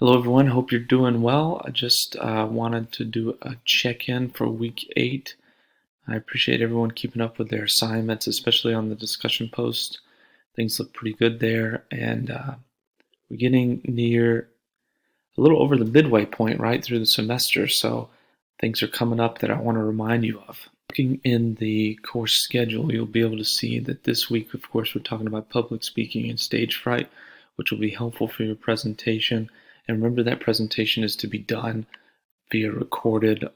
Hello, everyone. Hope you're doing well. I just wanted to do a check-in for week 8. I appreciate everyone keeping up with their assignments, especially on the discussion post. Things look pretty good there, and we're getting near a little over the midway point, right, through the semester, so things are coming up that I want to remind you of. Looking in the course schedule, you'll be able to see that this week, of course, we're talking about public speaking and stage fright, which will be helpful for your presentation. And remember that presentation is to be done via recorded,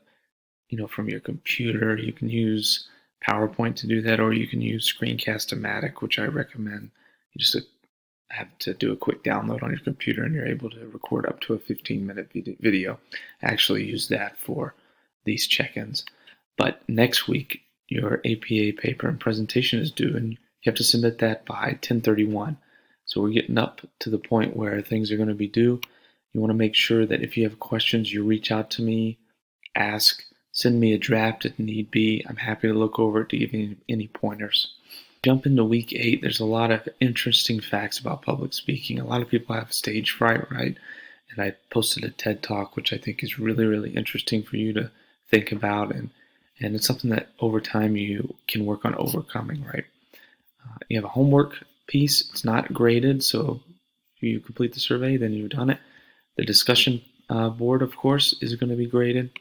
from your computer. You can use PowerPoint to do that, or you can use Screencast-O-Matic, which I recommend. You just have to do a quick download on your computer, and you're able to record up to a 15-minute video. I actually use that for these check-ins. But next week, your APA paper and presentation is due, and you have to submit that by 10/31. So we're getting up to the point where things are going to be due. You want to make sure that if you have questions, you reach out to me, ask, send me a draft if need be. I'm happy to look over it to give you any pointers. Jump into week 8. There's a lot of interesting facts about public speaking. A lot of people have stage fright, right? And I posted a TED Talk, which I think is really, really interesting for you to think about. And it's something that over time you can work on overcoming, right? You have a homework piece. It's not graded, so if you complete the survey, then you've done it. The discussion board, of course, is going to be graded.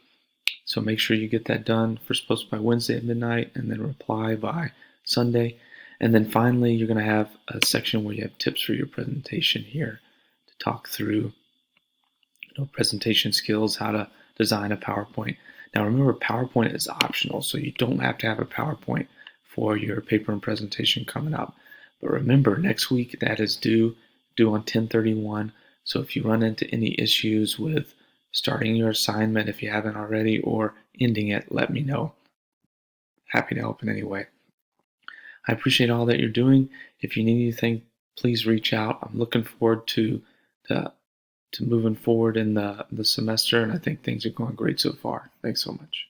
So make sure you get that done. First post by Wednesday at midnight, and then reply by Sunday. And then finally, you're going to have a section where you have tips for your presentation here to talk through presentation skills, how to design a PowerPoint. Now remember, PowerPoint is optional, so you don't have to have a PowerPoint for your paper and presentation coming up. But remember, next week that is due on 10/31. So if you run into any issues with starting your assignment, if you haven't already, or ending it, let me know. Happy to help in any way. I appreciate all that you're doing. If you need anything, please reach out. I'm looking forward to moving forward in the semester, and I think things are going great so far. Thanks so much.